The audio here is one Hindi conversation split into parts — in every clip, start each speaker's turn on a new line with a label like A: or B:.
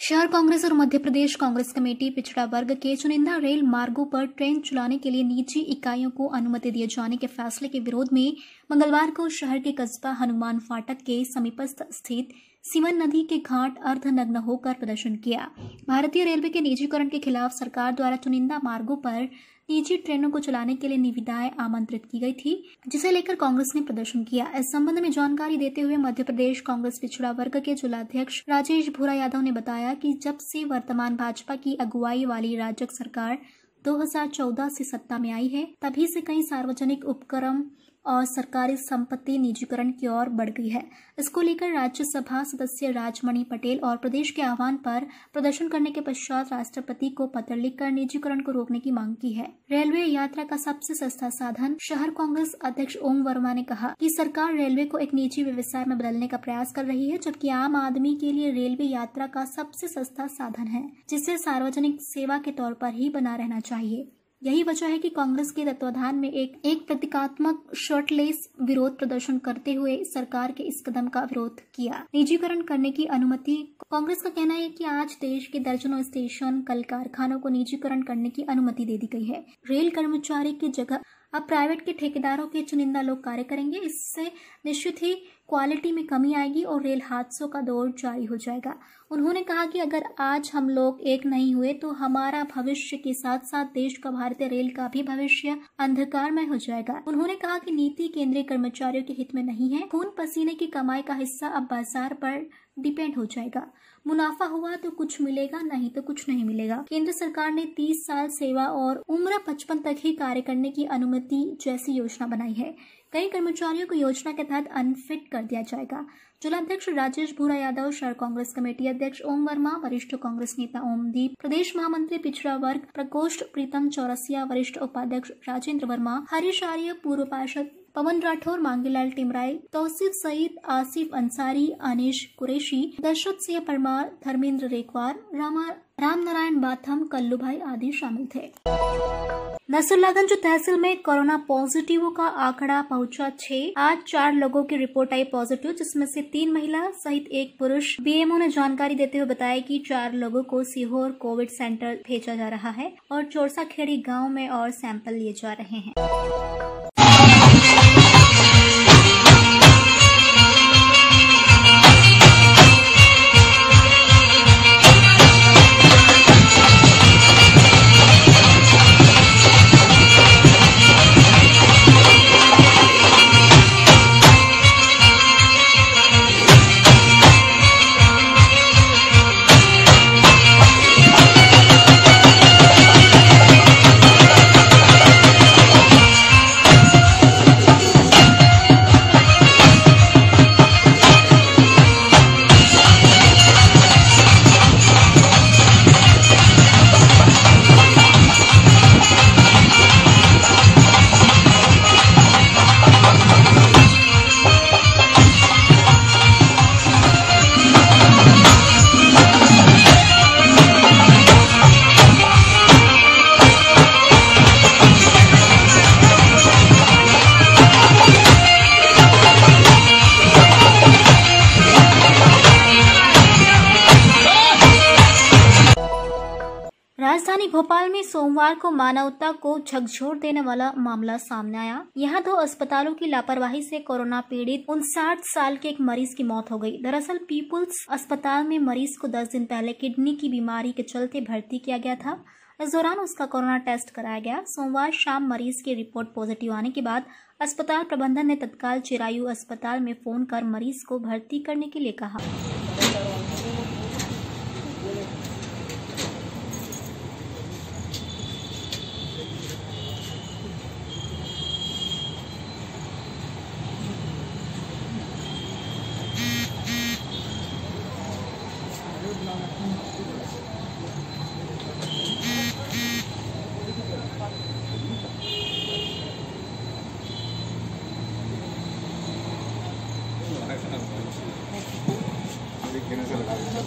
A: शहर कांग्रेस और मध्य प्रदेश कांग्रेस कमेटी पिछड़ा वर्ग के चुनिंदा रेल मार्गों पर ट्रेन चलाने के लिए निजी इकाइयों को अनुमति दिए जाने के फैसले के विरोध में मंगलवार को शहर के कस्बा हनुमान फाटक के समीपस्थ स्थित सिवन नदी के घाट अर्धनग्न होकर प्रदर्शन किया। भारतीय रेलवे के निजीकरण के खिलाफ सरकार द्वारा चुनिंदा मार्गों पर निजी ट्रेनों को चलाने के लिए निविदाएं आमंत्रित की गई थी, जिसे लेकर कांग्रेस ने प्रदर्शन किया। इस संबंध में जानकारी देते हुए मध्य प्रदेश कांग्रेस पिछड़ा वर्ग के जिलाध्यक्ष राजेश भूरा यादव ने बताया कि जब से वर्तमान भाजपा की अगुवाई वाली राज्य सरकार 2014 से सत्ता में आई है, तभी से कई सार्वजनिक उपक्रम और सरकारी संपत्ति निजीकरण की ओर बढ़ गई है। इसको लेकर राज्यसभा सदस्य राजमणि पटेल और प्रदेश के आह्वान पर प्रदर्शन करने के पश्चात राष्ट्रपति को पत्र लिखकर निजीकरण को रोकने की मांग की है। रेलवे यात्रा का सबसे सस्ता साधन। शहर कांग्रेस अध्यक्ष ओम वर्मा ने कहा कि सरकार रेलवे को एक निजी व्यवसाय में बदलने का प्रयास कर रही है, जबकि आम आदमी के लिए रेलवे यात्रा का सबसे सस्ता साधन है, जिसे सार्वजनिक सेवा के तौर पर ही बना रहना चाहिए। यही वजह है कि कांग्रेस के तत्वाधान में एक प्रतीकात्मक शर्टलेस विरोध प्रदर्शन करते हुए सरकार के इस कदम का विरोध किया। निजीकरण करने की अनुमति। कांग्रेस का कहना है कि आज देश के दर्जनों स्टेशन, कल कारखानों को निजीकरण करने की अनुमति दे दी गई है। रेल कर्मचारी की जगह अब प्राइवेट के ठेकेदारों के चुनिंदा लोग कार्य करेंगे। इससे निश्चित ही क्वालिटी में कमी आएगी और रेल हादसों का दौर जारी हो जाएगा। उन्होंने कहा कि अगर आज हम लोग एक नहीं हुए तो हमारा भविष्य के साथ साथ देश का भारतीय रेल का भी भविष्य अंधकारमय हो जाएगा। उन्होंने कहा कि नीति केंद्रीय कर्मचारियों के हित में नहीं है। खून पसीने की कमाई का हिस्सा अब बाजार पर डिपेंड हो जाएगा। मुनाफा हुआ तो कुछ मिलेगा, नहीं तो कुछ नहीं मिलेगा। केंद्र सरकार ने 30 साल सेवा और उम्र 55 तक ही कार्य करने की अनुमति जैसी योजना बनाई है। कई कर्मचारियों को योजना के तहत अनफिट कर दिया जाएगा। जिलाध्यक्ष राजेश भूरा यादव, शहर कांग्रेस कमेटी अध्यक्ष ओम वर्मा, वरिष्ठ कांग्रेस नेता ओमदीप, प्रदेश महामंत्री पिछड़ा वर्ग प्रकोष्ठ प्रीतम चौरसिया, वरिष्ठ उपाध्यक्ष राजेंद्र वर्मा, हरीश आर्य, पूर्व पार्षद पवन राठौर, मांगीलाल टिमराई, तौसीफ सईद, आसिफ अंसारी, अनीश कुरैशी, दशरथ सिंह परमार, धर्मेंद्र रेखवार, राम नारायण बाथम, कल्लू भाई आदि शामिल थे। नसरुल्लागंज तहसील में कोरोना पॉजिटिव का आंकड़ा पहुंचा 6। आज 4 लोगों की रिपोर्ट आई पॉजिटिव, जिसमें से 3 महिला सहित 1 पुरुष। बीएमओ ने जानकारी देते हुए बताया कि 4 लोगों को सीहोर कोविड सेंटर भेजा जा रहा है और चोरसाखेड़ी गांव में और सैंपल लिए जा रहे हैं। राजधानी भोपाल में सोमवार को मानवता को झकझोर देने वाला मामला सामने आया। यहाँ 2 अस्पतालों की लापरवाही से कोरोना पीड़ित 59 साल के एक मरीज की मौत हो गई। दरअसल पीपुल्स अस्पताल में मरीज को 10 दिन पहले किडनी की बीमारी के चलते भर्ती किया गया था। इस दौरान उसका कोरोना टेस्ट कराया गया। सोमवार शाम मरीज की रिपोर्ट पॉजिटिव आने के बाद अस्पताल प्रबंधन ने तत्काल चिरायु अस्पताल में फोन कर मरीज को भर्ती करने के लिए कहा।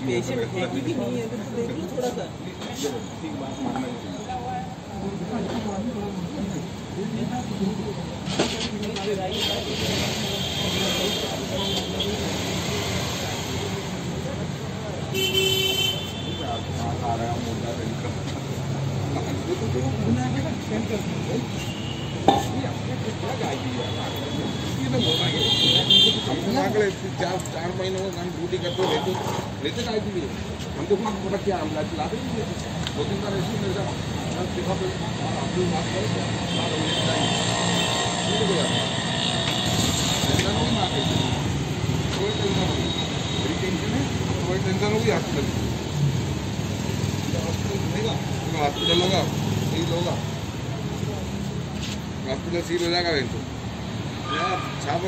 B: पेशेंट हैवी भी नहीं है तो देखिए थोड़ा सा
C: आ रहा है मोटा इनकम चार महीनों में हम ड्यूटी करते रहते काय के लिए हम तो कुछ क्या हम ला देंगे 2-3 बार ऐसे मिल जाओ अपनी बात कोई टेंशन नहीं मेरी टेंशन है कोई टेंशन होगी हॉस्पिटल हॉस्पिटल होगा सील होगा हॉस्पिटल सील हो जाएगा नहीं तो यार छाप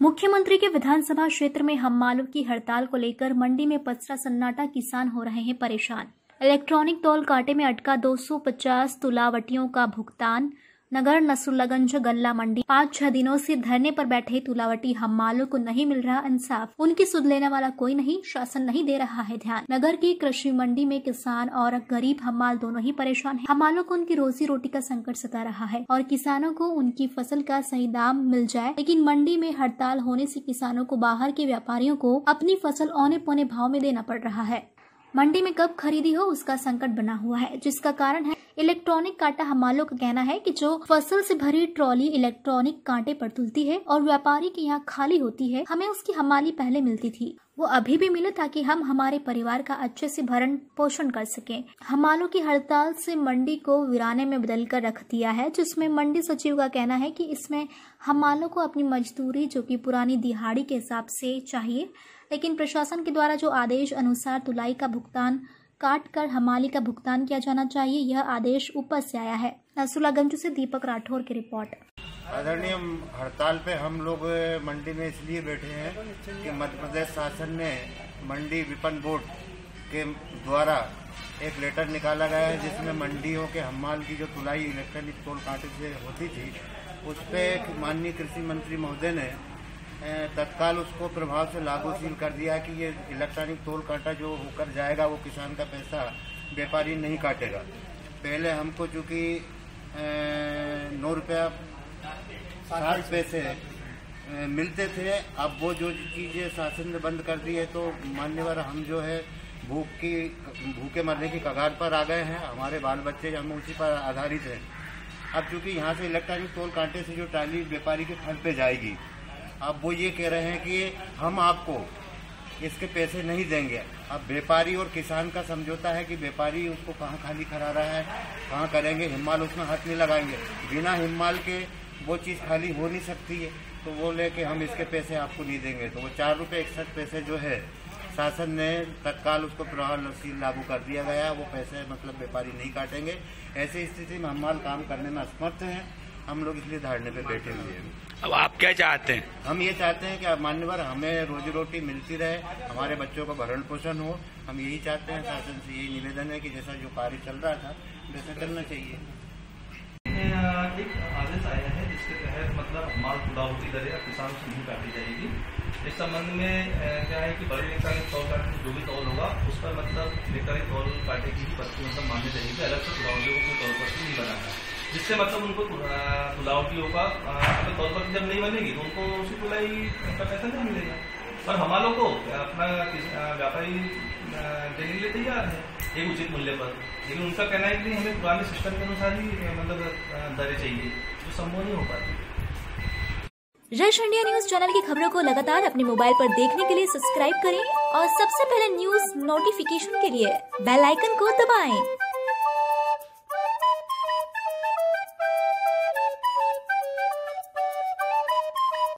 A: मुख्यमंत्री के विधानसभा क्षेत्र में हम्मालों की हड़ताल को लेकर मंडी में पसरा सन्नाटा, किसान हो रहे हैं परेशान। इलेक्ट्रॉनिक तौल कांटे में अटका 250 तुलावटियों का भुगतान। नगर नसरुल्लागंज गल्ला मंडी 5-6 दिनों से धरने पर बैठे तुलावटी हम्मालों को नहीं मिल रहा इंसाफ। उनकी सुध लेने वाला कोई नहीं, शासन नहीं दे रहा है ध्यान। नगर की कृषि मंडी में किसान और गरीब हम्माल दोनों ही परेशान हैं। हम्मालों को उनकी रोजी रोटी का संकट सता रहा है और किसानों को उनकी फसल का सही दाम मिल जाए, लेकिन मंडी में हड़ताल होने से किसानों को बाहर के व्यापारियों को अपनी फसल औने पौने भाव में देना पड़ रहा है। मंडी में कब खरीदी हो उसका संकट बना हुआ है, जिसका कारण है इलेक्ट्रॉनिक कांटा। हम्मालों का कहना है कि जो फसल से भरी ट्रॉली इलेक्ट्रॉनिक कांटे पर तुलती है और व्यापारी के यहाँ खाली होती है, हमें उसकी हम्माली पहले मिलती थी, वो अभी भी मिले ताकि हम हमारे परिवार का अच्छे से भरण पोषण कर सकें। हम्मालों की हड़ताल से मंडी को वीराने में बदल कर रख दिया है, जिसमें मंडी सचिव का कहना है कि इसमें हम्मालों को अपनी मजदूरी जो कि पुरानी दिहाड़ी के हिसाब से चाहिए, लेकिन प्रशासन के द्वारा जो आदेश अनुसार तुलाई का भुगतान काट कर हम्माली का भुगतान किया जाना चाहिए, यह आदेश ऊपर से आया है। नसरुल्लागंज से दीपक राठौर की रिपोर्ट।
D: आदरणीय, हड़ताल पे हम लोग मंडी में इसलिए बैठे हैं कि मध्य प्रदेश शासन ने मंडी विपणन बोर्ड के द्वारा एक लेटर निकाला गया है, जिसमें मंडियों के हम्माल की जो तुलाई इलेक्ट्रॉनिक तौल कांटे से होती थी, उस पर माननीय कृषि मंत्री महोदय ने तत्काल उसको प्रभाव से लागूशील कर दिया है कि ये इलेक्ट्रॉनिक तौल कांटा जो होकर जाएगा वो किसान का पैसा व्यापारी नहीं काटेगा। पहले हमको चूँकि 9 रुपया 60 पैसे मिलते थे, अब वो जो चीज़ें शासन ने बंद कर दी है, तो मान्यवर हम जो है भूखे मरने की कगार पर आ गए हैं। हमारे बाल बच्चे हम उसी पर आधारित हैं। अब चूँकि यहाँ से इलेक्ट्रॉनिक तौल कांटे से जो ट्राली व्यापारी के फल पे जाएगी, अब वो ये कह रहे हैं कि हम आपको इसके पैसे नहीं देंगे। अब व्यापारी और किसान का समझौता है कि व्यापारी उसको कहाँ खाली करा रहा है, कहाँ करेंगे, हिम्माल उसमें हाथ नहीं लगाएंगे। बिना हिम्माल के वो चीज़ खाली हो नहीं सकती है, तो वो लेके हम इसके पैसे आपको नहीं देंगे। तो वो 4 रुपये 61 पैसे जो है शासन ने तत्काल उसको प्रभावशील लागू कर दिया गया। वो पैसे मतलब व्यापारी नहीं काटेंगे। ऐसी स्थिति में हम्माल काम करने में असमर्थ हैं। हम लोग इसलिए धरने पे बैठे हुए हैं।
E: अब आप क्या चाहते हैं?
D: हम ये चाहते हैं कि मान्यवर हमें रोजी रोटी मिलती रहे, हमारे बच्चों का भरण पोषण हो। हम यही चाहते हैं। शासन से यही निवेदन है कि जैसा जो कार्य चल रहा था वैसा चलना चाहिए।
F: एक आदेश आया है जिसके तहत मतलब हम्माल तुलावटी दरें किसान से नहीं काटी जाएगी। इस संबंध में क्या है कि बड़े इलेक्ट्रॉनिक तौल काटे जो भी तौल होगा उस पर मतलब इलेक्ट्रॉनिक तौल काटे की पर्ची मतलब मान्य रहेगी। अलग से तुलावटियों को कोई तौल पर्ची नहीं बनाना, जिससे मतलब उनको तुलावटियों का तौल पर्ची जब नहीं बनेगी तो उनको उसी तुलाई का पैसा नहीं मिलेगा। पर हम्मालों को अपना व्यापारी देने के लिए तैयार है एक उचित मूल्य पर, लेकिन उनका कहना है कि हमें पुराने सिस्टम के अनुसार ही मतलब दरें चाहिए, तो संभव नहीं हो पाती।
E: रश इंडिया न्यूज चैनल की खबरों को लगातार अपने मोबाइल पर देखने के लिए सब्सक्राइब करें और सबसे पहले न्यूज नोटिफिकेशन के लिए बेल आइकन को दबाएं।